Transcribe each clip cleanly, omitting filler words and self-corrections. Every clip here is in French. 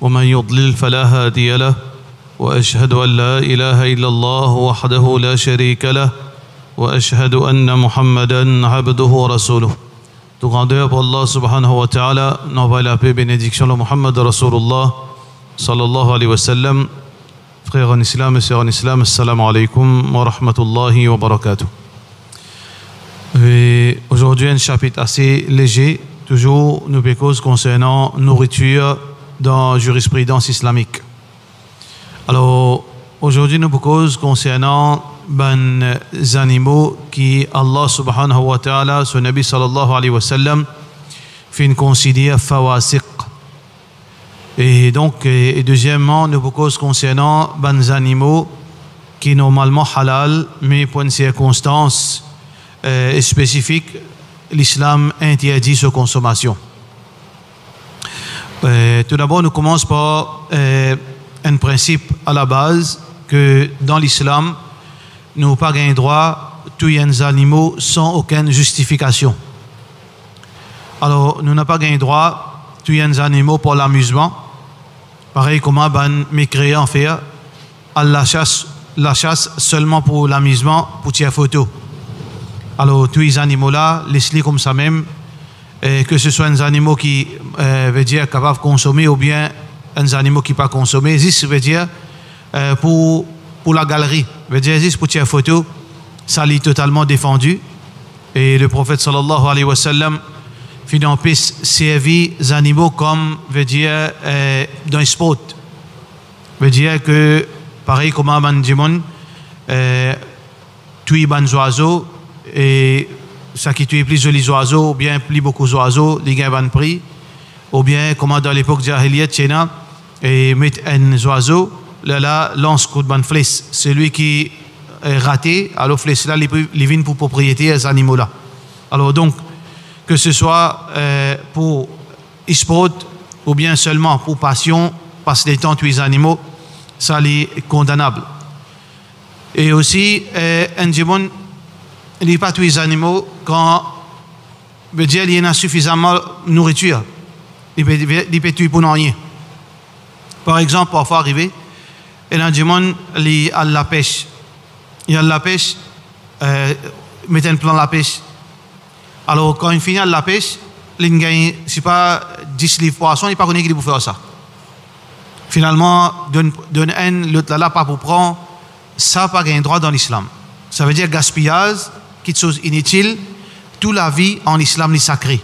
ومن يضلل فلا هادي له وأشهد أن لا إله إلا الله وحده لا شريك له وأشهد أن محمدا عبده ورسوله. Tout grandeur pour Allah subhanahu wa ta'ala, n'envoie la paix et bénédiction de Muhammad Rasulullah sallallahu alayhi wa sallam. Frères en islam et sœurs en islam, assalamu alaikum wa rahmatullahi wa barakatuh. Et aujourd'hui un chapitre assez léger, toujours nous causes concernant nourriture dans la jurisprudence islamique. Alors aujourd'hui nous causes concernant les animaux qui Allah subhanahu wa ta'ala, son Nabi sallallahu alayhi wa sallam, fait considérer fawasiq. Et donc, et deuxièmement, nous causes concernant les animaux qui normalement halal, mais pour une circonstance spécifique, l'islam interdit sa consommation. Tout d'abord, nous commençons par un principe à la base que dans l'islam, nous n'avons pas le droit de tuer les animaux sans aucune justification. Alors, nous n'avons pas le droit de tuer les animaux pour l'amusement. Pareil comme les mécréants font la chasse seulement pour l'amusement, pour tirer photo. Alors, tous les animaux-là, laissez-les comme ça même, que ce soit des animaux qui veut dire capables de consommer ou bien des animaux qui ne peuvent pas consommer. Ça veut dire pour la galerie, veut dire juste pour tirer photo, ça est totalement défendu. Et le prophète sallallahu alayhi wa sallam fit en piste servir les animaux comme veut dire dans le sport. Veut dire que pareil comme un bandimon tuer les oiseaux et ça qui tue plus jolis oiseaux ou bien plus beaucoup d'oiseaux, les gains ban prix ou bien comme dans l'époque jahiliyat Tchéna et mettre un oiseau là lance coup de ban flèche, celui qui est raté alors flèche là les vient pour propriété des animaux là. Alors donc que ce soit pour sport ou bien seulement pour passion, passer des temps tuer les animaux, ça est condamnable. Et aussi un djibon il n'est pas tuer les animaux quand veut dire il y a suffisamment de nourriture. Il peut tuer pour rien. Par exemple, parfois arriver, il y a des gens qui ont la pêche. Il y a la pêche, mettez un plan de la pêche. Alors, quand il finit la pêche, il gagne, c'est pas 10 livres poissons, il n'est pas connu qui pour faire ça. Finalement, donne un, l'autre là, pas pour prendre, ça n'a pas gagné droit dans l'islam. Ça veut dire gaspillage, quelque chose inutile, toute la vie en islam est sacrée.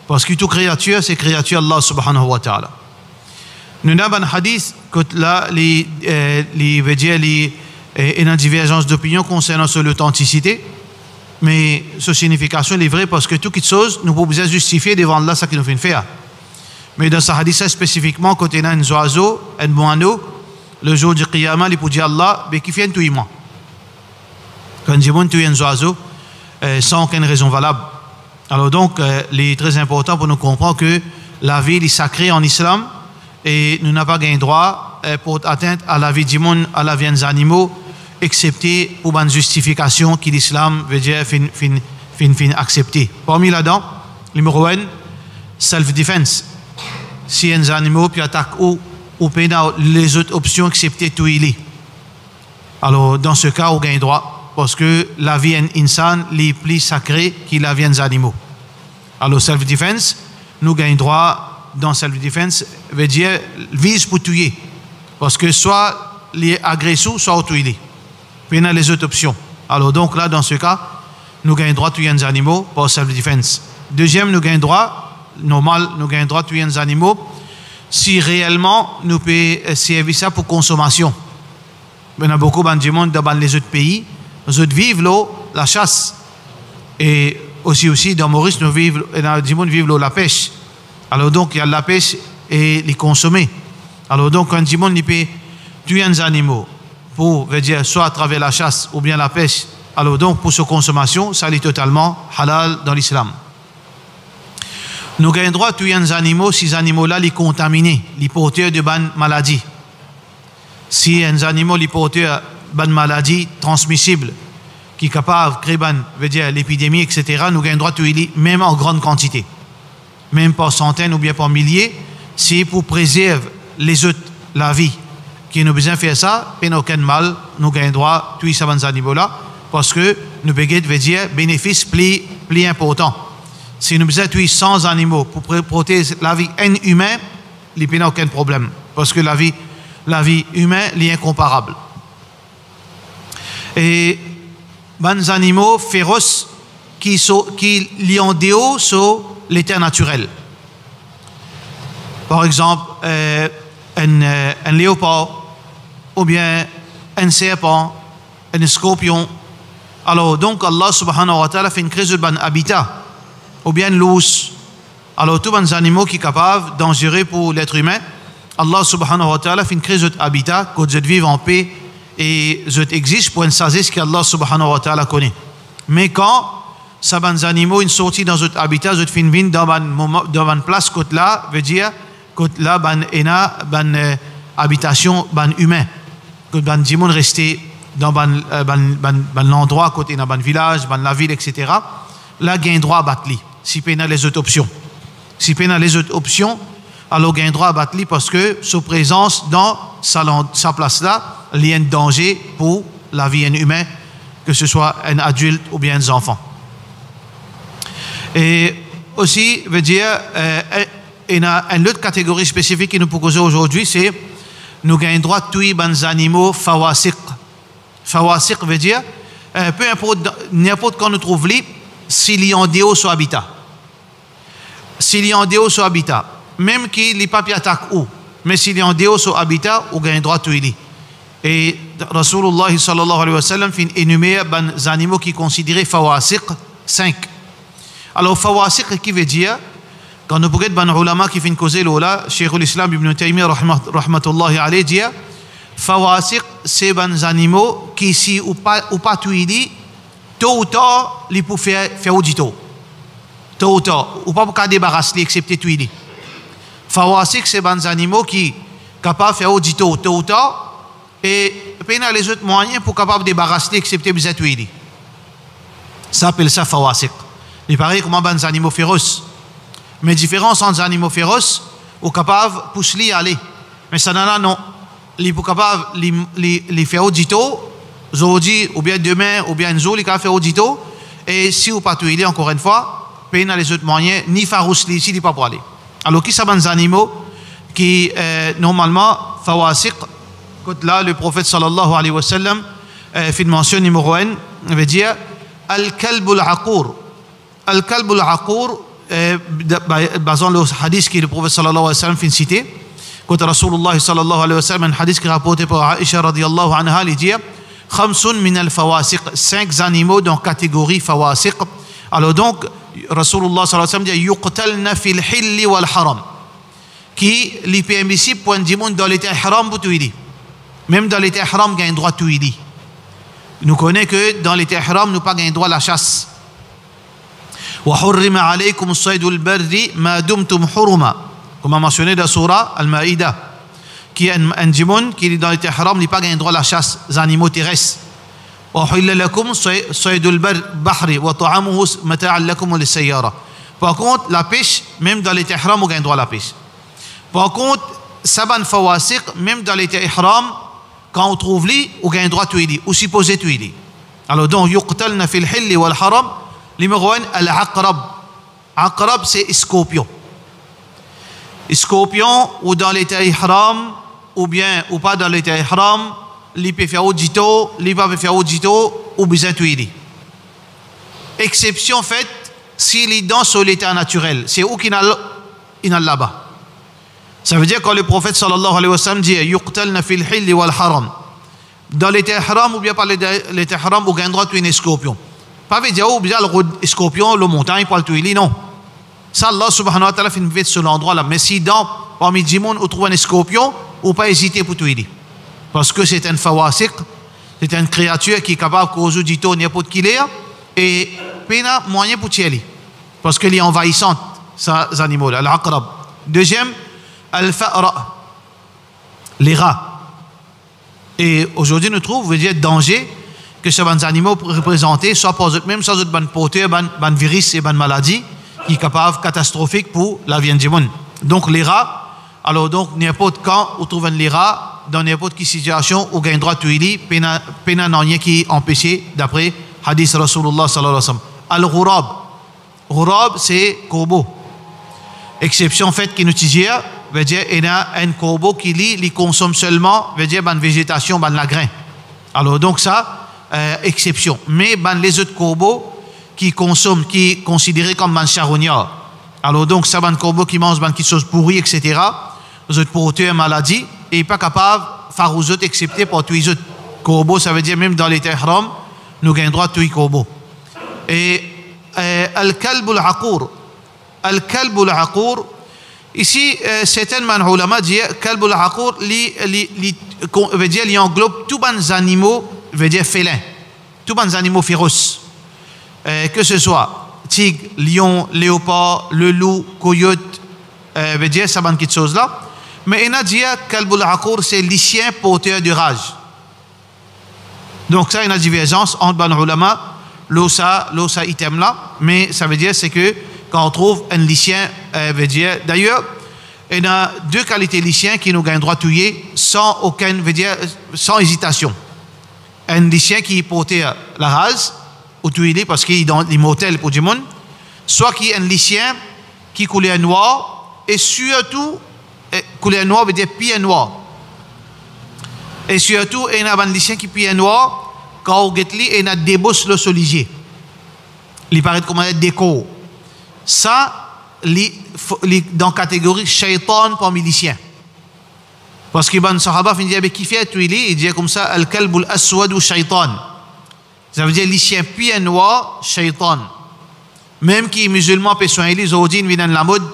Parce que toute créature, c'est créature Allah subhanahu wa ta'ala. Nous avons un hadith que là, veut dire, il y a une divergence d'opinion concernant l'authenticité, mais sa signification est vraie parce que toute chose, nous pouvons justifier devant Allah ce qu'il nous fait faire. Mais dans ce hadith spécifiquement, quand il y a un oiseau, un moineau, le jour du Qiyamah, il peut dire Allah, mais qui fait tout moi. Quand il y a un oiseau, sans aucune raison valable. Alors donc, il est très important pour nous comprendre que la vie est sacrée en islam et nous n'avons pas gain droit pour atteindre à la vie du monde, à la vie des animaux, excepté pour une justification qui l'islam veut dire fin accepter. Parmi là-dedans, numéro 1, self-defense. Si un animal puis attaque ou les autres options excepté tout il est. Alors dans ce cas, on gagne droit parce que la vie d'un insan est plus sacrée que la vie des animaux. Alors self-defense, nous gagnons droit dans self-defense veut dire vise pour tuer parce que soit les agresseurs soit tuer. Puis il y a les autres options. Alors donc là, dans ce cas, nous gagnons droit de tuer les animaux pour self-defense. Deuxième, nous gagnons droit, normal, nous gagnons droit de tuer les animaux si réellement nous pouvons servir ça pour consommation. Il y a beaucoup de monde dans les autres pays, nous autres vivent la chasse. Et aussi dans Maurice, nous vivons, du monde vivent la pêche. Alors donc, il y a la pêche et les consommer. Alors donc, quand du monde peut tuer les animaux, pour veut dire soit à travers la chasse ou bien la pêche, alors donc pour sa consommation, ça est totalement halal dans l'islam. Nous avons le droit de tuer les animaux si ces animaux-là sont contaminés, les porteurs de bonnes maladies. Si un animal est porteur de bonnes maladies transmissibles, qui est capable de créer veut dire l'épidémie, etc., nous avons le droit de tuer même en grande quantité, même par centaines ou bien par milliers, c'est pour préserver les autres, la vie, qui nous besoin faire ça, pas aucun mal, nous gagnons droit, tous ces animaux-là, parce que nous veut dire bénéfice plus important. Si nous besoin tuer 100 animaux pour protéger la vie humaine, il n'y a aucun problème, parce que la vie humaine est incomparable. Et les animaux féroces qui ont des hauts sur l'état naturel. Par exemple, un léopard, ou bien un serpent, un scorpion. Alors, donc, Allah subhanahu wa ta'ala fait une crise de habitat, ou bien l'ours. Alors, tous les animaux qui sont capables, dangereux pour l'être humain, Allah subhanahu wa ta'ala fait une crise de habitat, que vous vivent en paix et vous existent pour une sagesse qu'Allah subhanahu wa ta'ala connaît. Mais quand ces animaux sont sortis dans votre habitat, vous finissent dans une place côté là, veut dire côté là, une habitation humaine. Que les gens restent dans l'endroit, côté dans le village, dans la ville, etc. Là, il y a un droit à battre. Si il y a les autres options. Si il y a les autres options, alors il y a un droit à battre parce que sa présence dans sa place là, il y a un danger pour la vie humaine, que ce soit un adulte ou bien un enfant. Et aussi, veut dire, il y a une autre catégorie spécifique qui nous propose aujourd'hui, c'est nous avons le droit de tuer les animaux fawasiq. Fawasiq veut dire, peu importe, n'importe quand nous trouvons, s'il y a un déo sur habitat. S'il y a un déo sur habitat, même qu'il n'y a pas d'attaque où, mais s'il y a un déo sur habitat, on a le droit de tuer. Et Rasulullah sallallahu alayhi wa sallam fait énumérer les animaux qui sont considérés fawasiq 5. Alors, fawasiq, qui veut dire, quand nous regardons les ulama qui font causer l'ola, Cheikh l'Islam Ibn Taymiyyah rahmatullahi alayhi dit, fawasiq, c'est des animaux qui, si ou pas tués, tôt ou tard, ils peuvent faire audito. Tôt ou tard, ou pas pour débarrasser, excepté tués. Fawasiq, c'est des animaux qui sont capables de faire audito tôt ou tard, et puis les autres moyens pour capables de débarrasser, excepté les tués. Ça s'appelle ça fawasiq. Il paraît comme des animaux féroces. Mais différence entre les animaux féroces, ils sont capables de pousser aller. Mais ça non. Ils sont capables de faire audito, aujourd'hui, ou bien demain, ou bien un jour, ils sont capables de faire audito. Et si vous ne pas tuer, encore une fois, puis les autres moyens, ni farousli ici, ni pas pour aller. Alors, qui sont des animaux qui, normalement, fawasiq, là, le prophète sallallahu alayhi wa sallam fait une mention numéro 1, veut dire al-kalbul aqur. Al-kalbul aqur, basant le hadith que le prophète sallallahu alayhi wa sallam fait citer, quand Rasulullah sallallahu alayhi wa sallam, un hadith qui est rapporté par Aisha radiyallahu anha, il dit khamsun min al-fawasiq, 5 animaux dans la catégorie fawasiq. Alors donc, Rasulullah sallallahu alayhi wa sallam dit yuqtalna fil hilli wal haram, qui est permissible pour un monde dans l'état haram pour tuer. Même dans l'état haram, il y a un droit de tuer. Nous connaissons que dans l'état haram, nous n'avons pas un droit à la chasse. وحرم عليكم الصيد البري ما دمتم حرما, comme a mentionné dans la surah Al-Ma'idah, qui est un djimoun qui est dans l'état haram, il n'a pas un droit à la chasse des animaux terrestres. وحل لكم صيد البحر وطعامه متاعا لكم وللسيارة. Par contre, la pêche, même dans l'état haram, on a un droit à la pêche. Par contre, saban fawasiq, même dans l'état haram, quand on trouve lui, on a un droit de tuer, ou supposé tuer. Alors donc, yuqtalna fil hilli wal haram. Numéro 1, al-aqrab. Aqrab, c'est scorpion. Scorpion, ou dans l'état ihram, ou bien, ou pas dans l'état ihram, il peut faire audito, il peut faire audito, ou bien tuer. Exception faite, s'il est dans sur l'état naturel. C'est où qu'il est là-bas. Ça veut dire quand le prophète sallallahu alayhi wa sallam dit yuqtalna fil hilli wal haram, dans l'état haram ou bien pas l'état haram, on a un droit de tuer un scorpion. Pas veut dire ou bien le scorpion, le montagne pour le tuer, non. Ça, Allah subhanahu wa ta'ala fait une vite sur l'endroit là. Mais si parmi les gens on trouve un scorpion, ou pas hésiter pour tuer. Parce que c'est un fawasiq, c'est une créature qui est capable de causer du tout n'importe qui l'est, et il y a moyen pour tuer. Parce qu'elle est envahissante, ces animaux là, l'aqrab. Deuxième, al-fa'ra, les rats. Et aujourd'hui, nous trouvons, veut dire danger, que ces animaux représentés, soit pour eux-mêmes, soit pour porter un virus et une maladie qui est capable catastrophique pour la vie du monde. Donc les rats, Alors donc, n'importe quand, on trouve un lira, dans n'importe quelle situation, on gagne droit de tuer, pena n'a qui est empêché, d'après hadith Rasulullah sallallahu alayhi wa sallam. Al-Ghurab. Ghurab, c'est corbeau. Exception faite qui nous dit, veut dire, il y a un corbeau qui lui consomme seulement, veut dire, ban végétation, ban la grain. Alors donc ça, exception. Mais ban les autres corbeaux qui consomment, qui est considéré comme ban charognard. Alors donc ça, ban corbeau qui mange ban qui chose pourrie, etc. Aux autres pour tuer une maladie, et il n'est pas capable de faire aux autres, excepté pour tuer les autres corbeaux. Ça veut dire même dans les ihram, nous avons le droit de tuer corbeau. Et al-kalb al-aqour. Al-kalb al-aqour, ici, certains ulama disent kalb al-aqour, veut dire, il englobe tous les animaux, veut dire félins, tous les animaux féroces. Que ce soit tigre, lion, léopard, le loup, coyote, veut dire, ça banque de choses là. Mais il a dit kalb al-aqour, c'est les chiens porteurs de rage. Donc ça, il y a une divergence entre les ulama, l'osa item là, mais ça veut dire c'est que quand on trouve un lycien, veut dire, d'ailleurs, il y a deux qualités lyciens qui nous gagnent le droit de tuer sans aucune, veut dire, sans hésitation. Un lycien qui porte la rase, ou tuer parce qu'il est dans l'immortel pour du monde, soit qui est un lycien qui couleur noir, et surtout, couleur noir veut dire pied noir. Et surtout, il y a un lycien qui pied noir, quand on get li, il y a des bosses le soligier. Il paraît comme un déco. Ça, dans la catégorie shaitan pour milicien. Parce que les sahaba finissent avec qui fait il dit comme ça al-kalb al-aswad ou shaitan. Ça veut dire les chiens pieds noirs, shaitan. Même qui est musulman, peut soigner les odines, viennent la mode,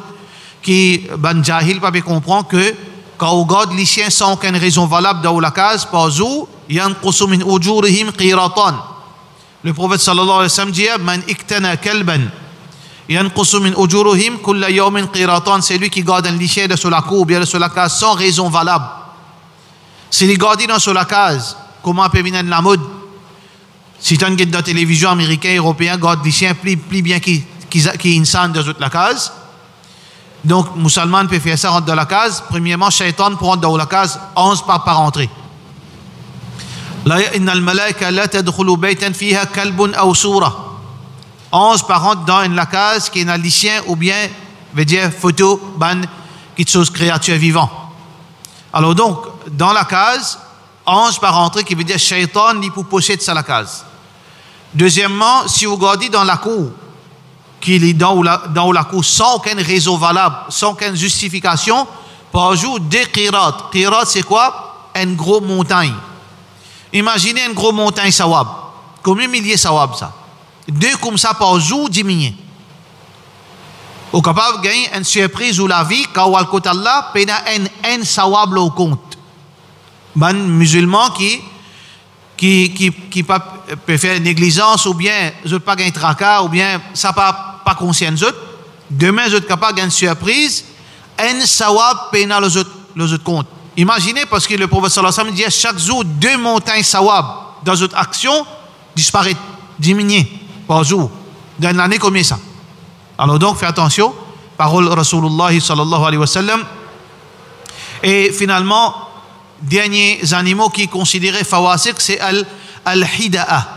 qui ban jahil pas comprendre que quand on regarde les chiens sans aucune raison valable dans la case, par jour, yanqusu min ujurihim qiratan. Le prophète sallallahu alayhi wa sallam dit man iktana kalban yanqusu min ujurihim kulla yawmin qiratan, c'est lui qui garde un lichet sur la cour ou bien sur la case sans raison valable. Si les gardes dans sur la case, comment peut venir la mode? Si tu as dans la télévision américaine, européen, garde les chiens plus bien qui insan dans la case. Donc, musulman peut faire ça, rentre dans la case. Premièrement, shaitan pour rentrer dans la case, 11 par entrée. La inna al-malaika la tadkhulu baytan fiha kalbun aw sura. 11 par rentre dans la case qui est un lycien ou bien, veut dire, photo, ban, quelque chose, créature vivant. Alors donc, dans la case, 11 par entrée qui veut dire shaitan, il peut pousser de ça la case. Deuxièmement, si vous regardez dans la cour, qui est dans la cour sans aucune raison valable, sans aucune justification, par jour, deux qirat. Qirat, c'est quoi? Une grosse montagne. Imaginez une grosse montagne sawab. Combien de milliers sawab ça? Deux comme ça par jour, diminuer. Au capable de gagner une surprise ou la vie, quand on a le côté Allah, il y a un sawab au compte. Ben, musulman qui peut faire négligence ou bien je pas gagner tracas ou bien ça pas conscient autres, demain je suis capable de gagner une surprise, un sawab pénal les autres comptes. Imaginez parce que le prophète sallallahu alayhi wa sallam dit chaque jour 2 montagnes sawab dans votre action disparaissent, diminuent par jour. Dans l'année combien ça? Alors donc faites attention, parole Rasulullah sallallahu alayhi wa sallam. Et finalement, derniers animaux qui est considéré fawasiq, c'est al-hida'a.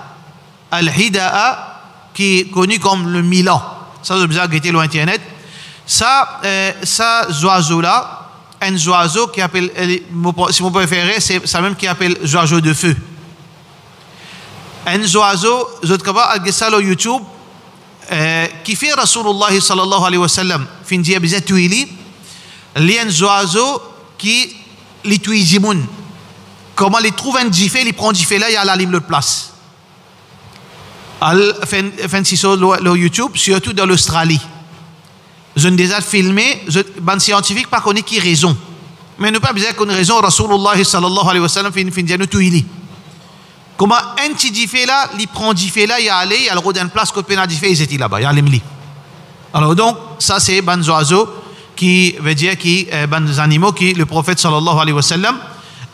Al-hida'a, qui est connu comme le milan. Ça, vous avez guetté sur Internet. Ça, oiseau-là, un oiseau qui appelle, si vous préférez, c'est ça même qui appelle oiseau de feu. Un oiseau, vous êtes capable de ça sur YouTube, qui fait Rasulullah sallallahu alayhi wa sallam, fin dia bizet tuili, il y a un oiseau qui les tuizimoun. Comment les trouve un gifé, les prend gifé là, il y a la libre de place. Fin si sur YouTube, surtout dans l'Australie. Je ne déjà filmé, ban scientifique pas connaît qui raison. Mais nous pas besoin qu'on raison Rasulullah sallallahu alayhi wa sallam fin dia nous tuili. Comment un petit gifé là, il prend gifé là, il y a allé, il y a le rôle d'une place que pénal gifé, ils étaient là-bas, il y a l'emli. Alors donc, ça c'est ban oiseaux qui veut dire qui ban animaux qui le prophète sallallahu alayhi wa sallam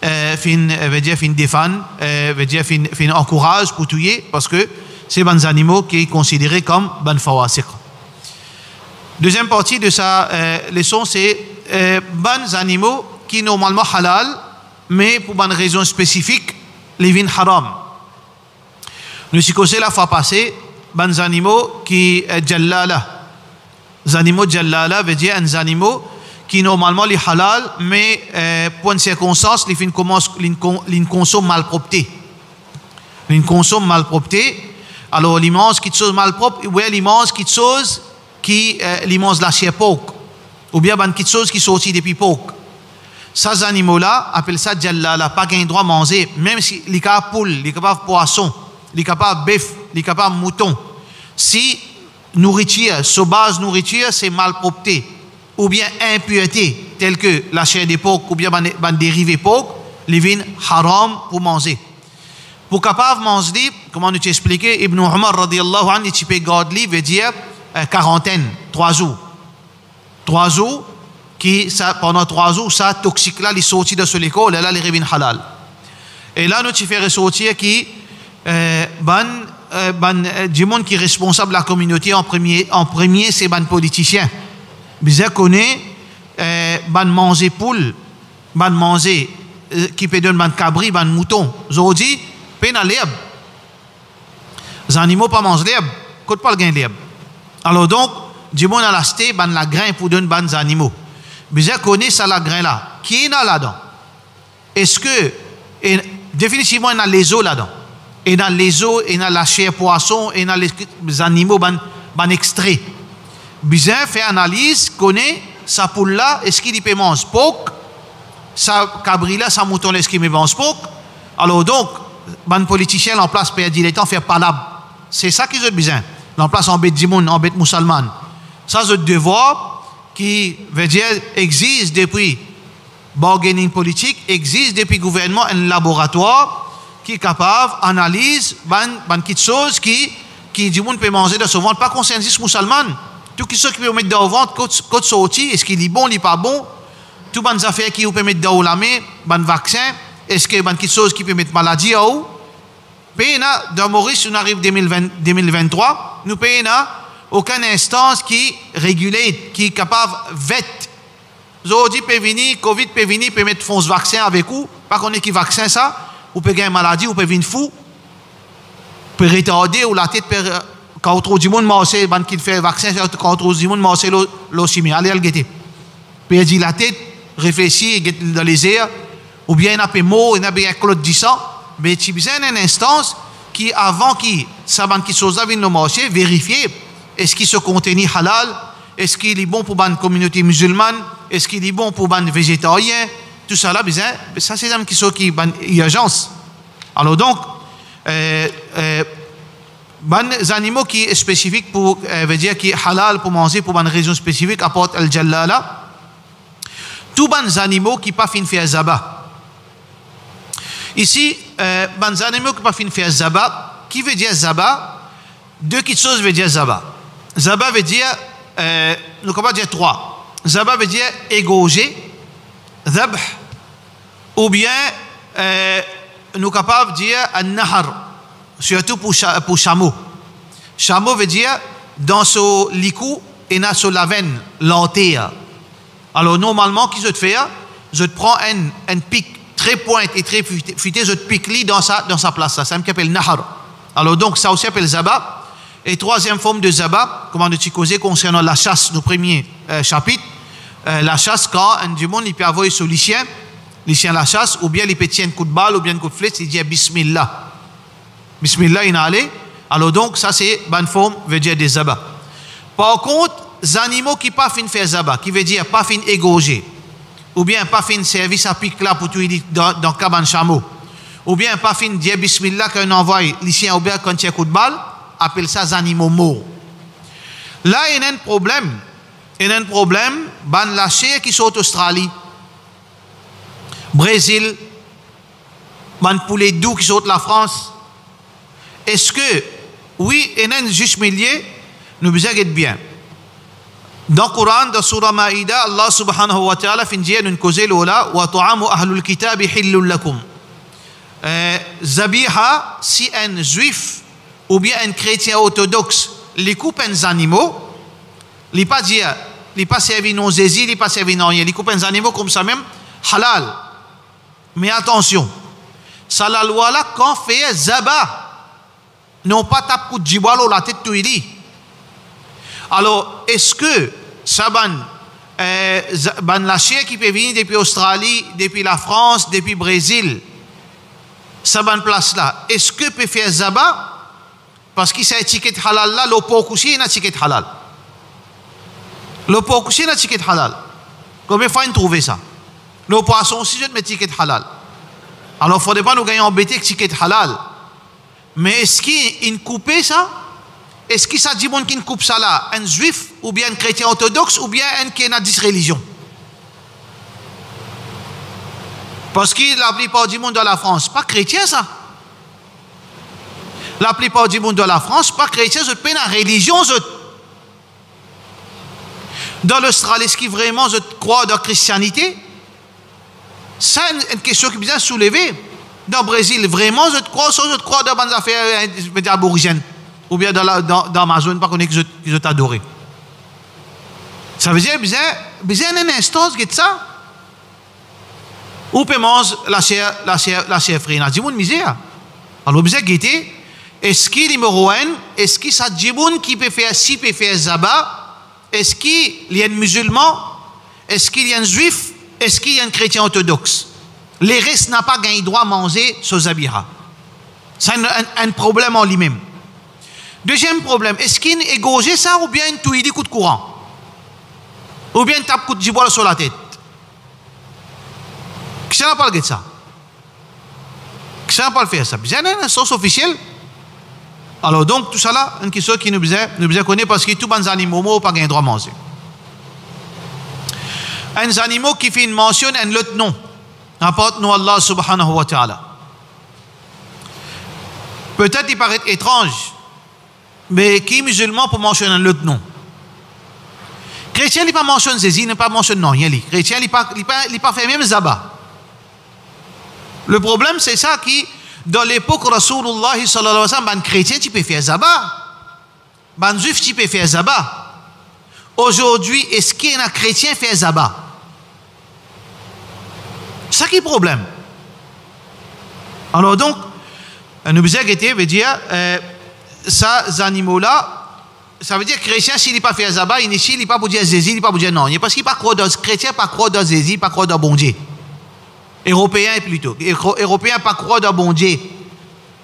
veut dire fin défend, veut dire fin encourage pour tuer parce que c'est ban animaux qui est considéré comme ban fawasiq. Deuxième partie de sa leçon c'est bons animaux qui normalement halal, mais pour une raison spécifique, les vins haram. Nous avons causé la fois passée, bons animaux qui jallala. Les animaux jallala veut dire des animaux qui normalement les halal, mais pour une circonstance, les consomment malpropreté. Ils consomment malpropreté. Alors, ils mangent quelque chose malpropre, ou bien ils mangent quelque chose qui mange la chair porc, ou bien quelque chose qui sortit depuis porc. Ces animaux-là, appellent ça jallala, pas qu'un droit à manger, même si les capables poule, les capables poisson, les capables bœuf, les capables mouton. Si nourriture, sur base nourriture, c'est malpropreté, ou bien impureté, telle que la chair des porcs, ou bien ban dérivé porc, les vins haram pour manger. Pour capable manger, comment nous t'expliquer, Ibn Umar radiyallahu anhu, il peut garder, veut dire quarantaine, 3 jours. 3 jours, qui, ça, pendant 3 jours, ça, toxique là, il sortit de l'école, et là, les revient halal. Et là, nous tu fais ressortir qui, du monde qui est responsable de la communauté en premier c'est ban politicien. Bien connaît, ban manger poule, ban manger, qui peut donner ban cabri, ban mouton. Aujourd'hui, peine à l'herbe. Les animaux pas mangent l'herbe, côte pas le gain l'herbe. Alors donc, du monde à la cité, ban la grain pour donner ban animaux. Bien connaît ça la grain là. Qui est là-dedans? Est-ce que, définitivement, il y a les os là-dedans. Et dans les os, et dans la chair poisson, et dans les animaux, ban extrait. Bien fait analyse, connaît sa poule là, est-ce qu'il peut manger porc? Sa cabri là, sa mouton là, est-ce qu'il peut manger porc? Alors donc, ban politicien en place perd du temps faire palab. C'est ça qu'ils ont besoin. En place en bête dimoun, en bête musulmane. Ça c'est un devoir qui veut dire existe depuis bargaining politique, existe depuis gouvernement un laboratoire qui est capable d'analyser ban quelque chose qui du monde peut manger de ce ventre, pas consensus musulman. Tout ce qui peut mettre dans le ventre, côte sorti, est-ce qu'il est bon, il n'est pas bon? Tout ban affaires qui peut mettre dans la main, ban vaccin, est-ce que ban quelque chose qui peut mettre maladie ou? Péna, dans Maurice, on arrive 2023, nous payons aucune instance qui régule, qui est capable de vêtre. Aujourd'hui, peut venir, Covid peut venir, peut mettre fonds vaccin avec vous, pas qu'on ait qui vaccin ça, ou peut gagner maladie, ou peut venir fou, peut retarder, ou la tête peut, quand trop du monde marche, ban qui fait vaccin, quand trop du monde marche, l'eau chimie, allez le guetter. Peut dire la tête, réfléchir, dans les airs, ou bien il y a un peu mort, il y a un clot de sang, mais tu as besoin d'une instance qui, avant qui, ça ban qui chose vienne le marché, vérifier, est-ce qu'il se contient halal, est-ce qu'il est bon pour la communauté musulmane, est-ce qu'il est bon pour les végétariens, tout ça là, ça c'est un qui sont qui urgence. Alors donc, les animaux qui est spécifique pour, veut dire qui est halal pour manger pour une raison spécifique, apporte al-jallala. Tous les animaux qui ne pas fin faire zabat. Ici, les animaux qui ne pas fin faire zabat, qui veut dire zabat? Deux petites choses veut dire zabat. Zabat veut dire, nous pouvons dire 3. Zabat veut dire égorger, zabh, ou bien nous capables de dire an-nahar, surtout pour chameau. Chameau veut dire dans ce licou et dans ce la veine, l'antère. Alors normalement, qu'est-ce que je fais? Je prends un pic très pointe et très futé, je pique dans sa place. Ça me s'appelle nahar. Alors donc ça aussi s'appelle zabat. Et troisième forme de zabat, comment nous causé concernant la chasse, nos premiers chapitres. La chasse, quand un du monde il peut avoir sur les chiens la chasse, ou bien il peut tirer un coup de balle, ou bien un coup de flèche, il dit bismillah. Bismillah, il a allé. Alors donc, ça c'est bonne forme, veut dire des zabats. Par contre, les animaux qui pas fin faire zabat, qui veut dire pas fin égorger, ou bien pas fin service à pique là pour tout dans cabane chameau, ou bien pas fin dire bismillah quand on envoie les chiens ou bien quand il y a un coup de balle, appelle ça des animaux morts. Là, il y a un problème. Il y a un problème, ban la chair qui sont en Australie, Brésil, ban poulet doux qui sont de la France. Est-ce que, oui, il y a un juste milieu, nous besoin d'être bien. Dans le Coran, dans Surah Maïda, Allah subhanahu wa ta'ala fin dire nous causer l'ola wa ta'amu ahlul kitabi hillul lakum. Zabiha, si un juif ou bien un chrétien orthodoxe les coupe des animaux, il pas dire il pas servi non zézi, il pas servi non rien. Il coupe des animaux comme ça même, halal. Mais attention, ça la loi là, quand fait zaba, non pas tape coup de jibal ou la tête tout il. Alors, est-ce que ça ban la chair qui peut venir depuis l'Australie, depuis la France, depuis le Brésil, ça ban place là, est-ce que peut faire zaba? Parce que c'est étiquette halal là, le pot couché est une étiquette halal. Le pot couché est une étiquette halal. Combien de fois on trouve ça? Le poisson aussi, je mets étiquette halal. Alors, il ne faudrait pas nous gagner embêter avec étiquette halal. Mais est-ce qu'il coupe ça? Est-ce que ça dit bon qui coupe ça là? Un juif, ou bien un chrétien orthodoxe, ou bien un qui a 10 religions? Parce que la plupart du monde de la France, pas chrétien ça. La plupart du monde de la France, pas chrétien, je peine la religion. Dans l'Australie, est-ce que vraiment je crois dans la christianité? C'est une question qui est bien soulevée. Dans le Brésil, vraiment je crois dans les affaires aborigènes. Ou bien dans ma zone, pas qu'on est que je t'adorais. Ça veut dire, besoin un instant, c'est ça. Ou peut manger la chair frite. On a dit, mon misère. Alors, besoin de guetter. Est-ce qu'il est numéro un? Est-ce qu'il ça dit, bon, qui peut faire ci, peut faire zaba? Est-ce qu'il y a un musulman? Est-ce qu'il y a un juif? Est-ce qu'il y a un chrétien orthodoxe? Les restes n'ont pas gagné droit à manger ce zabira. C'est un problème en lui-même. Deuxième problème, est-ce qu'il est égorgé ça ou bien tout il dit coup de courant? Ou bien tape coup de giboile sur la tête? Qui ça n'a pas le ça? Qui ça n'a pas le faire ça? Bien une source officielle. Alors donc tout ça là, une question qui nous besoin connaître parce que tous les animaux n'ont pas gagné droit à manger. Un animal qui fait une mention un autre nom. Apporte nous Allah subhanahu wa ta'ala. Peut-être il paraît étrange. Mais qui est musulman pour mentionner un autre nom? Chrétien, il n'est pas mentionné Zézi, il n'est pas mentionné non, rien. Chrétien, il n'est pas fait même Zaba. Le problème, c'est ça qui, dans l'époque Rasulullah sallallahu alayhi wa sallam, un chrétien, tu peux faire Zaba. Un juif, tu peux faire Zaba. Aujourd'hui, est-ce qu'il y a un chrétien qui fait Zaba? C'est ça qui est le problème. Alors donc, nous veut dire, ces animaux-là, ça veut dire que chrétien, s'il n'est pas fait Zaba, il n'est pas pour dire Zézi, il n'est pas pour dire non. Parce qu'il n'est pas croire dans chrétien, pas croire dans Zézi, pas croire dans bon Dieu. Européen plutôt. Européen pas croire dans bon Dieu.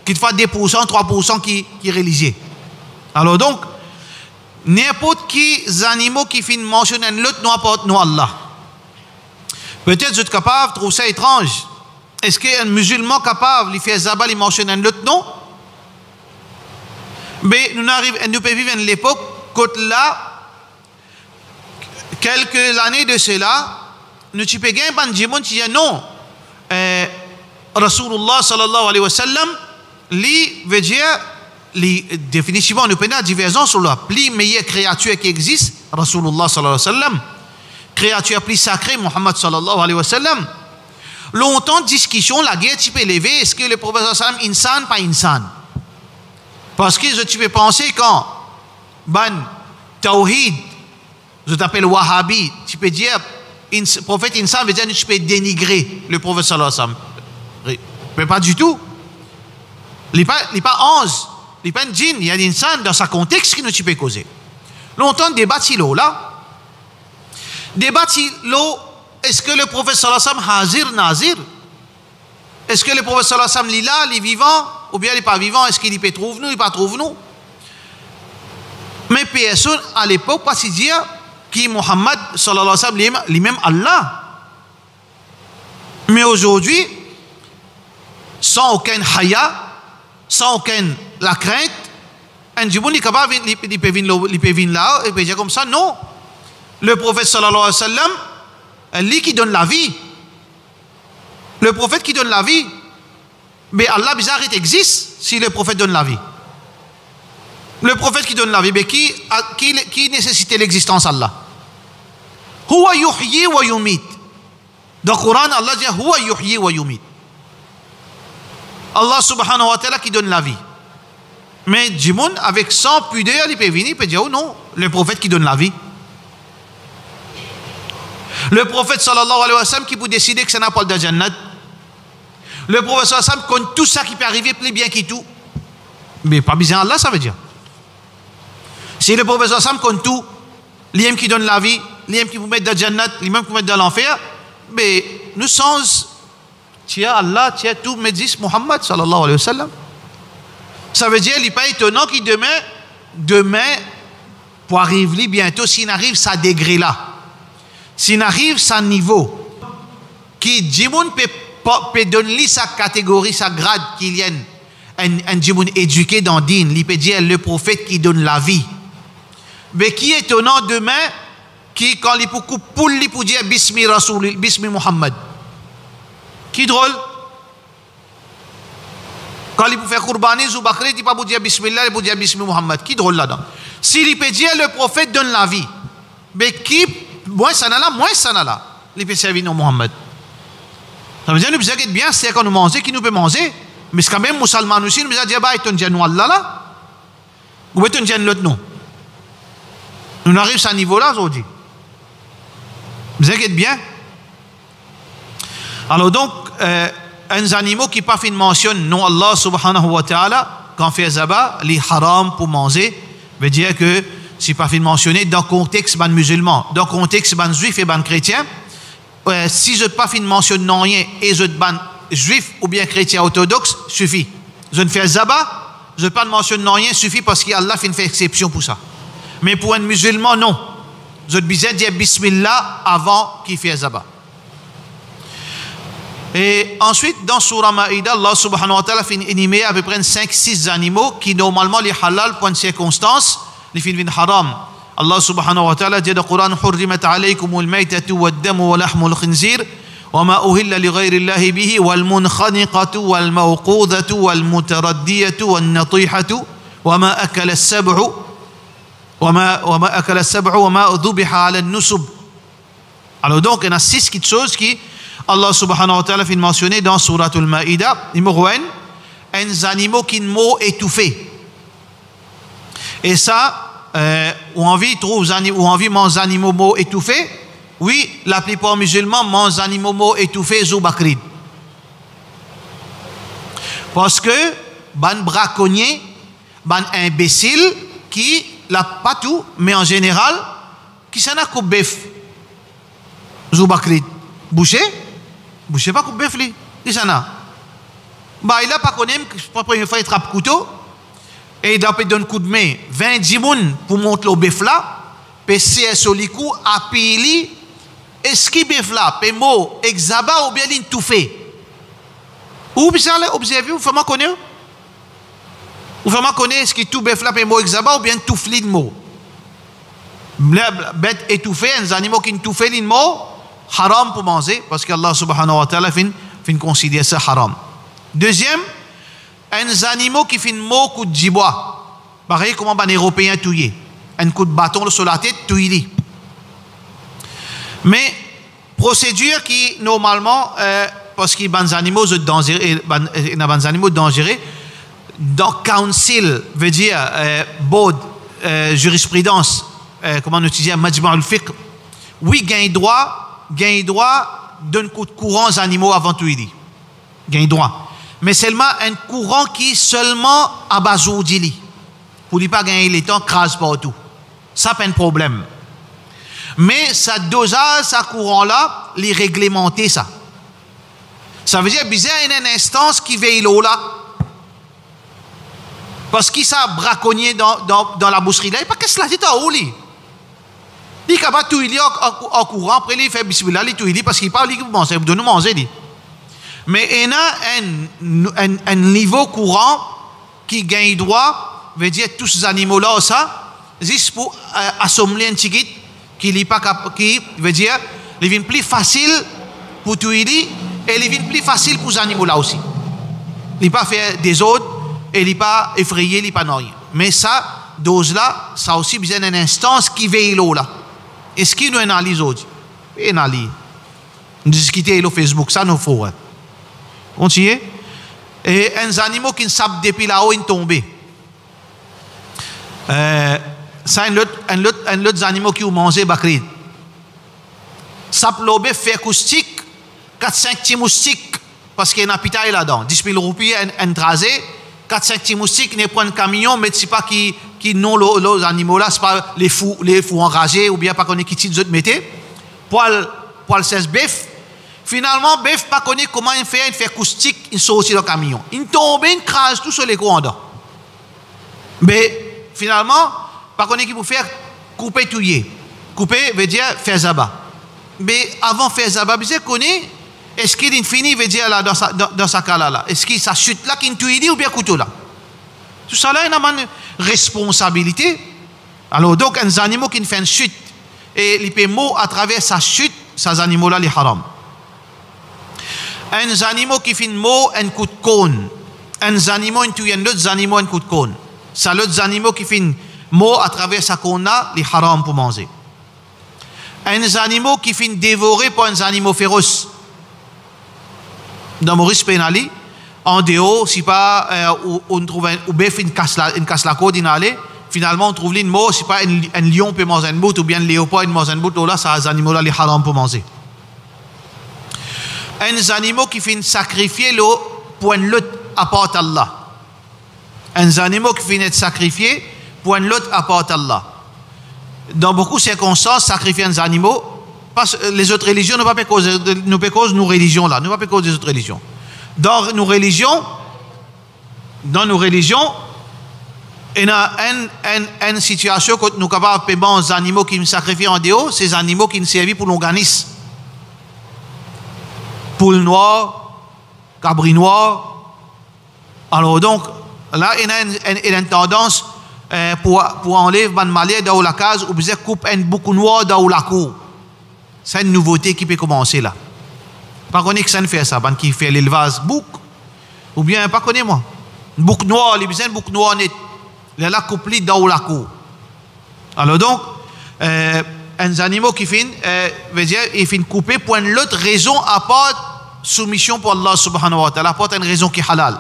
Qu'il te fasse 2%, 3% qui est religieux. Alors donc, n'importe qui animaux qui finissent mentionner l'autre nom apporte nous Allah. Peut-être vous êtes capable de trouver ça étrange. Est-ce qu'un musulman capable de faire Zaba, il mentionne l'autre nom? Mais nous pouvons vivre à l'époque, quand là, quelques années de cela, nous ne pouvons pas dire non. Rasulullah sallallahu alayhi wa sallam, lui veut dire, définitivement, nous prenons la divergence sur la plus meilleure créature qui existe, Rasulullah sallallahu alayhi wa sallam, créature plus sacrée, Muhammad sallallahu alayhi wa sallam. Longtemps de discussion, la guerre tu peux lever, est-ce que le prophète sallallahu alayhi wa sallam, insan, pas insan? Parce que tu peux penser quand, tawhid, je t'appelle wahhabi, tu peux dire, prophète insan veut dire que tu peux dénigrer le prophète sallallahu alayhi wa sallam. Mais pas du tout. Il n'est pas 11, il n'est pas un djinn, il y a un insan dans sa contexte qui nous tu peux causer. Longtemps, débat silo là. Débat silo, est-ce que le prophète sallallahu alayhi wa sallam hazir, nazir? Est-ce que le prophète sallallahu alayhi wa sallam est là, il est vivant, ou bien il n'est pas vivant? Est-ce qu'il peut trouver nous, il ne pas trouve nous? Mais personne à l'époque, pas si dire que Muhammad sallallahu alayhi wa sallam, lui-même Allah. Mais aujourd'hui, sans aucun haya, sans aucune la crainte, un djibon est capable, il peut venir là, il peut dire comme ça, non. Le prophète sallallahu alayhi wa sallam, lui qui donne la vie. Le prophète qui donne la vie. Mais Allah bizarre existe si le prophète donne la vie. Le prophète qui donne la vie, mais qui nécessite l'existence Allah? Huwa yuhyi wa yumit. Dans le Coran, Allah dit Huwa yuhyi wa yumit. Allah subhanahu wa ta'ala qui donne la vie. Mais Jimoun, avec 100 pudeur, il peut venir, il peut dire oh non, le prophète qui donne la vie. Le prophète sallallahu alayhi wa sallam qui peut décider que ça n'a pas de Jannat. Le prophète sallallahu alayhi wa sallam compte tout ça qui peut arriver, plus bien qu'il tout. Mais pas besoin d'Allah, ça veut dire. Si le prophète sallallahu alayhi wa sallam compte tout, l'homme qui donne la vie, l'homme qui vous met dans le Jannat, l'homme qui vous met dans l'enfer, mais nous sommes, tiens Allah, tiens tout, mais dit Muhammad sallallahu alayhi wa sallam. Ça veut dire, il n'est pas étonnant qu'il demain, pour arriver bientôt, s'il arrive à degré là, s'il arrive à niveau, qui Djimoun peut donner sa catégorie, sa grade qu'il y a un Djimoun éduqué dans Din, il peut dire le prophète qui donne la vie. Mais qui est étonnant demain, qui quand il peut couper, il peut dire Bismi Rasoul, Bismi Muhammad. Qui drôle. Quand il peut faire Qurbani, Zoubakri, il ne peut pas dire Bismillah, il peut dire Bismi Muhammad. Qui drôle là-dedans. S'il peut dire le prophète donne la vie, mais qui, moins ça n'a là, il peut servir non Muhammad. Ça veut dire, nous besoin bien, c'est quand nous mangeons, qui nous peut manger, mais c'est quand même musulman aussi, nous besoin dire, bah, il y a Allah là, ou il y a l'autre non. Nous arrivons à ce niveau-là aujourd'hui. Vous inquiétez bien. Alors donc, un animal qui pas fait mentionne non Allah subhanahu wa ta'ala, quand fait zaba, les haram pour manger, veut dire que c'est pas fait mentionner dans le contexte ban musulman, dans le contexte ban juif et ban chrétien. Si je ne pas fait mentionner non rien et je ban juif ou bien chrétien orthodoxe, suffit. Je ne fais zaba, je ne pas mentionner non rien, suffit parce qu'Allah fait une exception pour ça. Mais pour un musulman, non. Je dois dire Bismillah avant qu'il fasse zaba. Et ensuite, dans Surah Maïda, Allah subhanahu wa ta'ala fait énumérer à peu près 5-6 animaux qui normalement les halal pour une circonstance, les films haram. Allah subhanahu wa ta'ala dit dans le Coran حرمت عليكم الميتة والدم ولحم الخنزير وما أهل لغير الله به والمنخنقة والموقوذة والمتردية والنطيحة وما أكل السبع وما أكل السبع وما ذبح على النسب. Alors donc, il y a 6 choses qui Allah subhanahu wa ta'ala fait mentionner dans Surah Al-Ma'idah. Numéro 1, un animal qui mot étouffé. Et ça, on envie trouve ou envie mange animaux mots étouffés. Oui, la plupart musulmans mangent animaux mots étouffés Zoubakrid. Parce que, ban braconnier, ban imbécile qui la pas tout, mais en général, qui s'en a coupe bœuf. Zoubakrid. Boucher pas coupe bœuf, qui s'en a. Bah, il a pas connu, pour la première fois, il trappe couteau, et il a donné un coup de main, 20 dimoun pour monter le bœuf là, puis c'est sur le coup, à pili, est-ce qu'il bœuf là, puis mot, exaba ou bien il tout fait. Ou bien, observez, vous faites connaître? Vous faites connaître ce qui tout bœuf là, puis mot, exaba ou bien tout flit de mot. Bête étouffée, un animal qui tout fait, mot, haram pour manger, parce qu'Allah subhanahu wa ta'ala fin considérer ça haram. Deuxième, un animal qui fait mot coup de gibois. Pareil comme un Européen touillé. Un coup de bâton sur la tête, touillé. Mais, procédure qui, normalement, parce qu'il y a des animaux dangereux, dans council, veut dire, board, jurisprudence, comment on utilise, majma' al-fiqh, oui, gagne droit d'un coup de courant aux animaux avant tout, il dit. Gagne droit. Mais seulement un courant qui seulement à bazou d'ili. Pour ne pas gagner les temps, crase partout. Ça pas un problème. Mais ça dosage, ça courant-là, les réglementer ça. Ça veut dire, bizarre, il y a une instance qui veille là. Parce qu'il s'est braconnier dans la boucherie là, il n'y a pas qu'est-ce que c'est là, il est capable de tout il en courant, après il fait bismillah, il tout il parce qu'il parle, il doit nous manger. Mais il y a un niveau courant qui gagne droit, veut dire tous ces animaux-là, ça, juste pour assembler un ticket qui veut dire, il devient plus facile pour tout il et il devient plus facile pour ces animaux-là aussi. Il n'est pas fait des autres, et il n'est pas effrayé, il n'est pas rien. Mais ça, dose-là, ça aussi besoin d'une instance qui veille là. Est-ce qu'il nous analyse aujourd'hui? Il analyse. Nous discutons sur Facebook, ça nous faut. Continuez. Et un animal qui ne savent depuis là-haut, il tombe. Ça, un autre animal qui ont mangé bakrid. ça peut faire acoustique, 4-5 petits moustiques, parce qu'il y a un appitaille là-dedans. 10 000 roupies, un trasé, 4-5 petits moustiques, ne prennent un camion, mais c'est pas qui non les animaux là, c'est pas les fous enragés, ou bien pas qu'on est qui tire d'autres métiers. Poil 16 bœuf. Finalement, bœuf pas connaît comment il fait acoustique, il sort aussi dans le camion. Il tombe, il crase tout sur les coins dedans. Mais finalement, pas connaît qui peut faire couper touiller. Couper veut dire faire zabat. Mais avant de faire zabat, vous connaissez, est-ce qu'il est fini, veut dire là, dans sa cala là? Est-ce qu'il ça chute là, qu'il touille ou bien couteau là? Tout ça là, il a une responsabilité. Alors, donc, un animal qui fait une chute, et il peut mourir à travers sa chute, ces animaux là, les haram. Un animal qui fait mort, un coup de cône. Un animal qui tue un autre animal, un coup de cône. Ça, l'autre animal qui fait mort à travers sa cône là, les haram pour manger. Un animal qui finit dévoré par un animal féroce. Dans Maurice Penali, en dehors, si pas on trouve ou bien une casse la côte d'inaller, finalement on trouve une mort, si pas un lion peut manger un bout ou bien un léopard peut manger un bout, là ça les animaux là les haram pour manger. Un animal qui finit sacrifier le pour un lot à part Allah. Un animal qui finit sacrifier pour un lot à part Allah. Dans beaucoup de circonstances, sacrifier un animal, parce que les autres religions ne pas cause nos religions là, ne pas cause des autres religions. Dans nos religions, il y a une situation que nous sommes capables de payer les animaux qui nous sacrifient en dehors, ces animaux qui nous servent pour l'organisme. Poule noire, cabri noir. Alors donc, là, il y a une tendance pour enlever un malais dans la case ou bien couper un bouc noir dans la cour. C'est une nouveauté qui peut commencer là. Pas connaître que ça ne fait ça, qui fait l'élevage bouc, ou bien pas connaître moi. Bouc noir, les besoins bouc noir net. Là, couplé dans la cour. Alors donc, un animal qui finit, veut dire, il finit couper pour une autre raison à part soumission pour Allah subhanahu wa ta'ala, à part une raison qui est halal.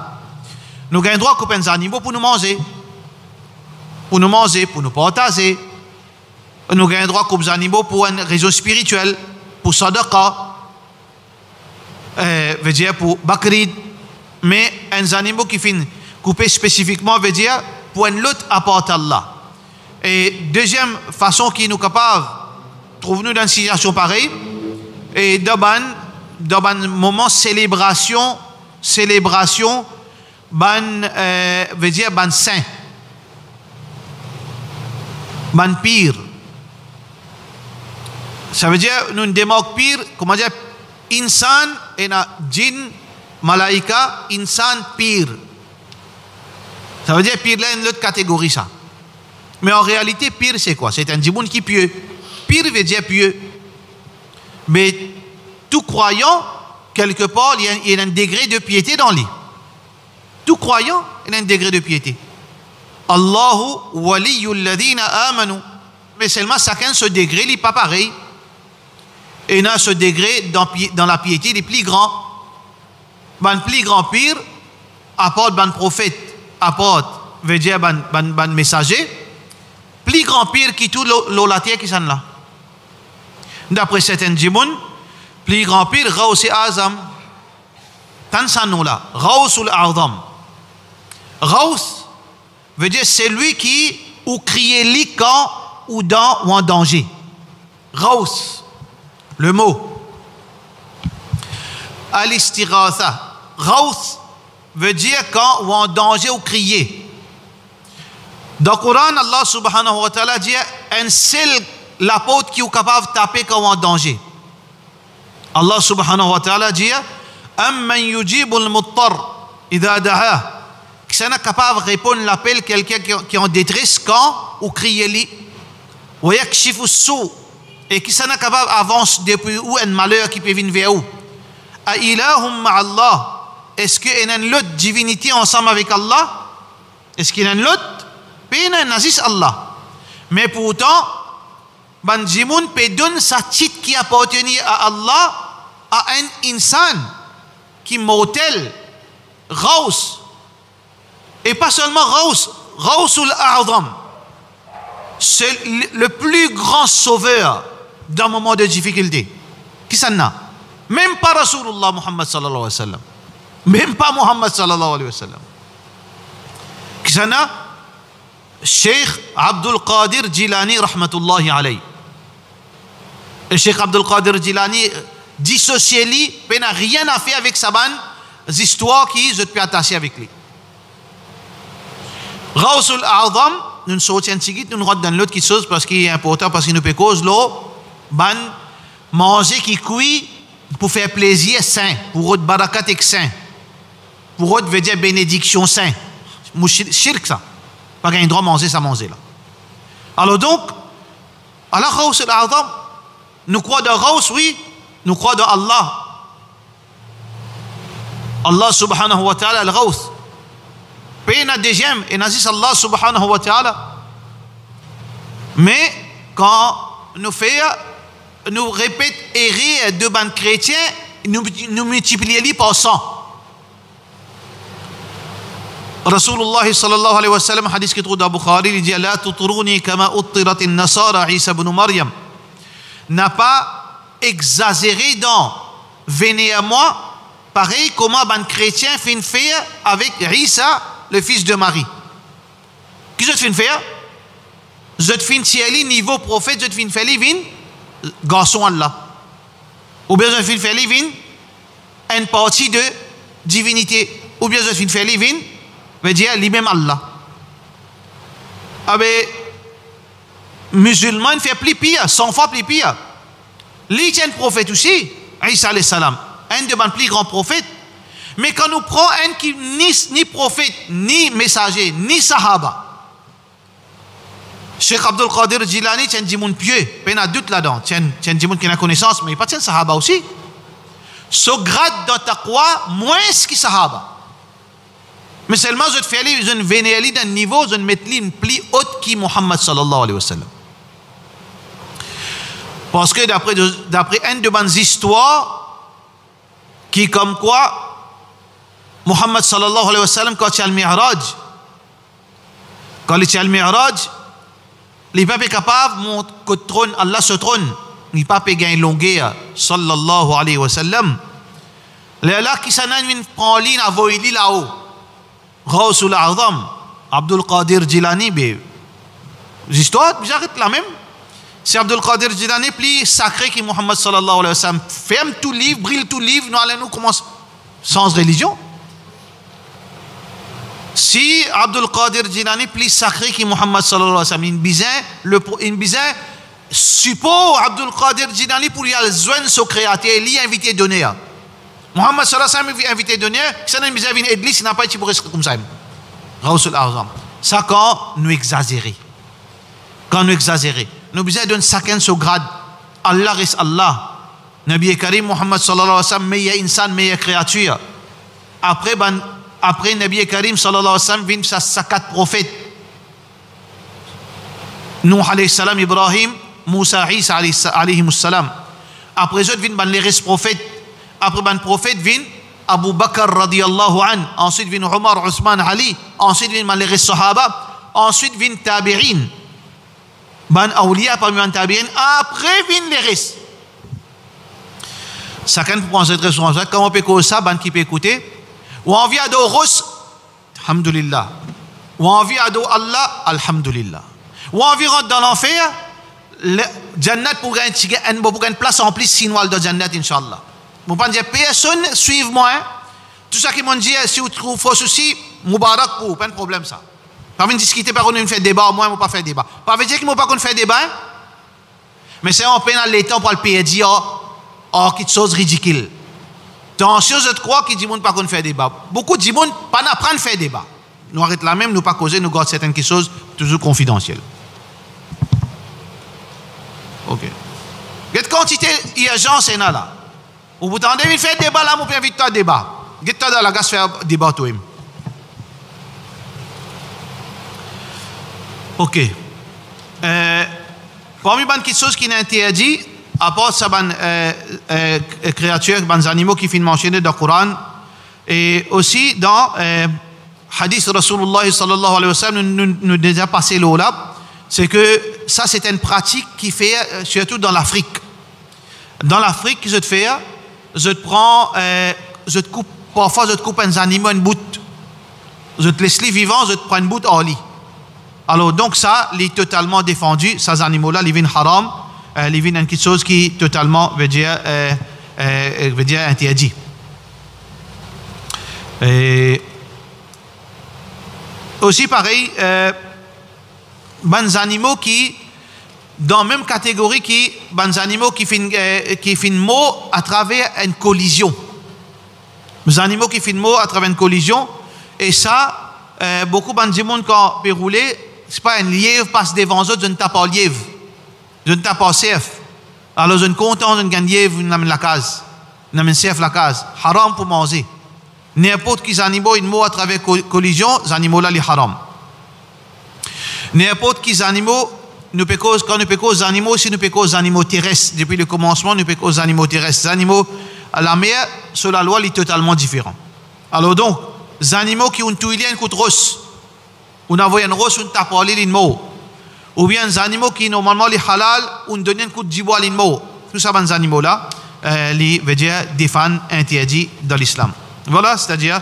Nous avons le droit de couper un animal pour nous manger. Pour nous partager. Nous avons le droit de couper un animal pour une raison spirituelle, pour sadaqa, veut dire pour bakrid. Mais un animal qui finit couper spécifiquement veut dire pour une lutte à part Allah. Et deuxième façon qui nous capable trouve-nous dans une situation pareille, et dans un moment célébration, veut dire ban saint, ban pire. Ça veut dire nous ne démarque pire, comment dire, insan et na djinn, malaika, insan pire. Ça veut dire pire là une autre catégorie ça. Mais en réalité pire c'est quoi? C'est un djimoun qui pieux. Pire veut dire pieux. Mais tout croyant quelque part il y a un degré de piété dans lui. Tout croyant il y a un degré de piété. Allahu waliyul ladina amanu. Mais seulement chacun ce degré il n'est pas pareil. Et il y a ce degré dans la piété les plus grands. Ben plus grand pire apporte ben prophète, apporte veut dire ben messager, plus grand pire qui tout l'olatie qui s'en là. D'après certains djimoun, plus grand pire Raous et Azam. Tant ça nous là, Raousul Azam. Raous veut dire c'est lui qui ou crier li quand ou dans ou en danger. Raous, le mot. Al-istighatha. Raous veut dire quand ou en danger ou crier. Dans le Coran, Allah subhanahu wa ta'ala dit un seul l'apôtre qui est capable de taper quand on est en danger. Allah subhanahu wa ta'ala dit amman yujibu al-muttar idha da'a. Qui est capable de répondre à l'appel quelqu'un qui est en détresse quand ou crier li. Wa yakshifu as-su. Et qui est capable d'avancer depuis où un malheur qui peut venir vers où. A ilahum ma'allah. Est-ce qu'il y a une autre divinité ensemble avec Allah? Est-ce qu'il y a une autre? Puis il y a un Aziz Allah. Mais pourtant, ban jimoun peut donner sa titre qui appartient à Allah à un insan qui est mortel, Raous. Et pas seulement Raous, Raousul A'zam. C'est le plus grand sauveur dans un moment de difficulté. Qui ça n'a? Même pas Rasulullah Muhammad sallallahu alayhi wa sallam. Même pas Muhammad sallallahu alayhi wa sallam. Qui ça n'a? Cheikh Abdul Qadir Jilani rahmatullahi alayhi. Et Cheikh Abdul Qadir Jilani dissocié-lui, il n'a rien à faire avec sa bande, les histoires qui je peux attacher avec lui. Ghawsul A'zam, nous sortons un petit nous rentrons dans l'autre chose parce qu'il est important, parce qu'il nous peut cause l'eau, ban manger qui cuit pour faire plaisir saint, pour autre barakat et saint, pour autre veut dire bénédiction saint. Shirk ça, pas qu'il droit manger ça manger là. Alors donc, alors Ghawsul A'zam, nous croyons dans Ghaws, oui, nous croyons dans Allah. Allah subhanahu wa ta'ala al-Ghaws. Puis il deuxième, et nazis Allah subhanahu wa ta'ala. Mais quand nous répète errer de ban chrétiens, nous multiplions par 100. Rasulullah sallallahu alayhi wa sallam, hadith qui trouve dans Bukhari, il dit la tutruni kama uttirat an-nasara Isa ibn Maryam. N'a pas exagéré dans venez à moi, pareil comment un chrétien fait faire avec Isa, le fils de Marie. Qui je fait faire? Je fin tieli niveau prophète, je fin faire vin garçon Allah. Ou bien je fin faire vin une partie de divinité. Ou bien je fin faire vin veut dire lui-même Allah. Ah ben musulman fait plus pire, 100 fois plus pire. Lui tient prophète aussi, Isa alayhi salam, un de mes plus grands prophètes. Mais quand nous prenons un qui ni prophète, ni messager, ni sahaba, Cheikh Abdul Qadir Jilani tient du monde pieux, il y a doute là-dedans, tient du monde qui a connaissance, mais il n'y a pas de sahaba aussi. Ce grade dans taqwa, moins que sahaba. Mais seulement je te fais aller, je ne venais aller d'un niveau, je ne mets une plus haute que Muhammad sallallahu alayhi wa sallam. Parce que d'après une de mes histoires, qui comme quoi, Muhammad sallallahu alayhi wa sallam, quand il y a le Mi'raj, il n'est pas capable de trône, Allah se trône, il n'est pas gagner longueur, sallallahu alayhi wa sallam. Là, qui s'en a une praline à voyer là-haut. Ghawsul A'zam, Abdul Qadir Jilani, l'histoire, j'arrête là même. C'est Abdul Qadir Jilani, plus sacré que Muhammad sallallahu alayhi wa sallam. Ferme tout livre, brille tout livre, nous allons commencer sans religion. Si Abdul Qadir Jilani, plus sacré que Muhammad sallallahu alayhi wa sallam, une bizarre, suppose Abdul Qadir Jilani pour y aller joindre son créateur, il a invité donner. Muhammad sallallahu alayhi wa sallam invité donner, ça n'a pas été église, il n'a pas été pour rester comme ça. Ghawsul A'zam. Ça quand nous exagérons. Quand nous exagérons. Nous besoin d'un chacun son grade. Allah reste Allah. Nabi Karim Muhammad sallallahu alayhi wa sallam, meilleur insan, meilleure créature. Après Nabi Karim sallallahu alayhi wa sallam, vient sa 4 prophètes. Nuh alayhi salam, Ibrahim, Moussa, Isa alayhi salam. Après eux, viennent les restes prophètes. Après les prophètes, viennent Abu Bakr radiyallahu an. Ensuite, viennent Omar, Ousmane, Ali. Ensuite, viennent les restes sahaba. Ensuite, viennent tabi'in. Ban awliya parmi les tabi'in. Après, viennent les restes. Chacun peut penser très souvent ça. Comment on peut écouter ça, ban qui peut écouter? Ou on vient d'Orus, alhamdulillah. Ou on vient d'Allah, alhamdulillah. Ou on vient dans l'enfer, le Jannat pour une place en plus sinual de Jannat, Inch'Allah. Vous ne dire personne, suivez-moi. Hein? Tout ça qui m'ont dit, si vous trouvez faux souci, Moubarak pour, pas de problème ça. Pas venir discuter, par contre, on fait débat, moi, je ne pas faire débat. Pas veut dire qu'ils ne pas faire débat. Hein? Mais c'est en peine à l'état pour le payer dire, oh, quelque chose de ridicule. Attention, je crois qu'ils disent pas qu'on fait débat. Beaucoup de gens pas n'apprendre à faire débat. Nous arrêtons là même, nous pas causer, nous gardons certaines choses toujours confidentielles. Ok. Quelle quantité il y a gens c'est là. Vous attendez de faire débat là, vous pouvez inviter à débat. Qu'est-ce dans la gaz faire débat toi. Ok. Parmi les choses qui n'est interdit, à part ça, créatures, les animaux qui finissent mentionner dans le Coran, et aussi dans Hadith Rasulullah sallallahu alayhi wa sallam, nous déjà passé là, c'est que ça c'est une pratique qui fait surtout dans l'Afrique. Dans l'Afrique, je te fais, je te prends, je te coupe, parfois je te coupe un animal, une bout. Je te laisse les vivants, je te prends une bout en lit. Alors, donc ça, il est totalement défendu. Ces animaux-là, ils viennent haram, ils viennent quelque chose qui est totalement, veut dire interdit. Et aussi pareil, des animaux qui, dans la même catégorie, des animaux qui font mot à travers une collision. Des animaux qui font mot à travers une collision. Et ça, beaucoup de monde quand peut rouler, c'est pas un lièvre passe devant eux, je ne tape pas lièvre. Je ne tape pas cerf. Alors je ne content, je ne gagne lièvre, je n'amène la case. Je n'amène cerf la case. Haram pour manger. N'importe qui animaux, une mot à travers collision, les animaux-là, les haram. N'importe qui animaux, quand nous pécons aux animaux, si nous pécons aux animaux terrestres, depuis le commencement, nous pécons aux animaux terrestres. Les animaux à la mer, sur la loi, il est totalement différent. Alors donc, les animaux qui ont tout, il y a un coup de rosse. On a envoyé un rosse, on tape à l'île mot. Ou bien les animaux qui, normalement, les halal, on donne un coup de jibois à l'île mot. Tout ça, les animaux-là, les veut dire des fans interdits dans l'islam. Voilà, c'est-à-dire,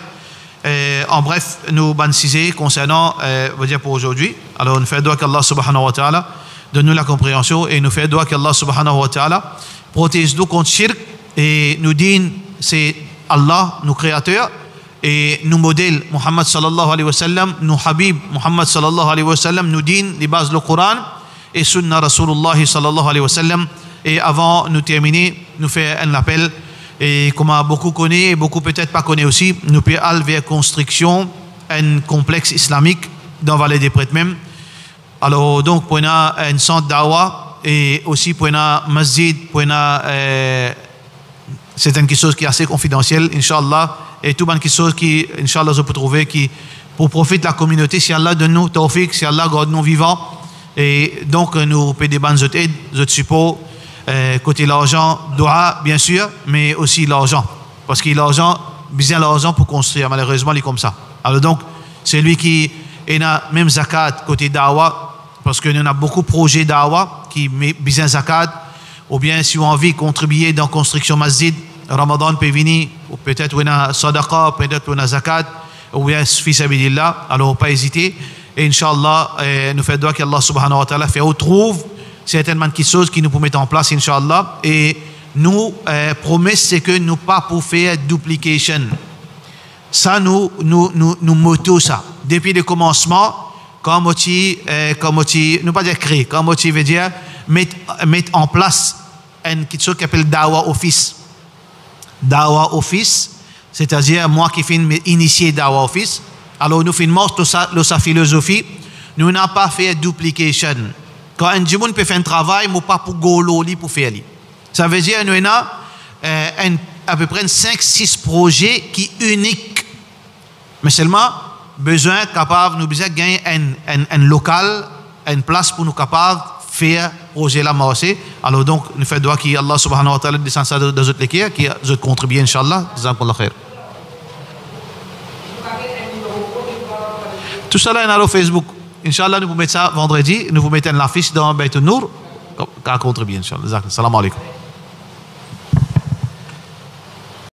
en bref, nous bancisés concernant, veut dire pour aujourd'hui. Alors, nous faisons doigt qu'Allah subhanahu wa ta'ala donne-nous la compréhension et nous faisons doigt qu'Allah subhanahu wa ta'ala protège-nous contre shirk et nous dit c'est Allah, nos créateurs, et nous modèle Muhammad sallallahu alayhi wa sallam, nous habib Muhammad sallallahu alayhi wa sallam, nous dit les bases du Coran et sunna Rasulullah sallallahu alayhi wa sallam. Et avant de terminer, nous faisons un appel. Et comme beaucoup connaissent, et beaucoup peut-être pas connaissent aussi, nous pouvons aller vers construction un complexe islamique dans la vallée des prêtres même. Alors donc pour un centre d'awa et aussi pour un masjid, pour c'est quelque chose qui est assez confidentiel, Inch'Allah, et tout quelque chose qui, Inch'Allah, je peux trouver qui pour profiter de la communauté, si Allah donne nous tawfiq, si Allah garde nous vivants, et donc nous pouvons des bandes d'aide, de support. Côté l'argent, doua bien sûr, mais aussi l'argent. Parce que l'argent, besoin l'argent pour construire, malheureusement, il est comme ça. Alors donc, c'est lui qui est même zakat côté dawa, parce que nous avons beaucoup de projets dawa qui met besoin zakat, ou bien si on a envie de contribuer dans la construction masjid, Ramadan peut venir, ou peut-être on a sadaqa, peut-être on a zakat, ou bien fils sabilillah, alors pas hésiter. Et Inch'Allah, nous faisons doigt qu'Allah subhanahu wa ta'ala fait trouve certainement quelque chose qui nous peut mettre en place, Inch'Allah. Et nous, promesse, c'est que nous pas pour faire duplication. Ça, nous moto ça. Depuis le commencement, comme nous pas dire créer, comme tu veut dire, mettre en place quelque chose qui s'appelle Dawa Office. Dawa Office, c'est-à-dire moi qui finis initier Dawa Office. Alors nous finissons sa philosophie. Nous n'avons pas fait duplication. Quand un monde peut faire un travail, mais pas pour golo pour faire. Ça veut dire nous avons à peu près 5-6 projets qui sont uniques. Mais seulement besoin capable, nous besoin gagner un local, une place pour nous capable faire projet là marché. Alors donc nous faisons doigt qui Allah subhanahu wa ta'ala descend ça dans notre équipe qui je contribue inchallah. Jazakumullah khair. Tout ça là est sur Facebook. Inch'Allah, nous vous mettons ça vendredi. Nous vous mettons l'affiche dans Beit Nour. Qu'à contribuer, Inch'Allah. Salam alaikum.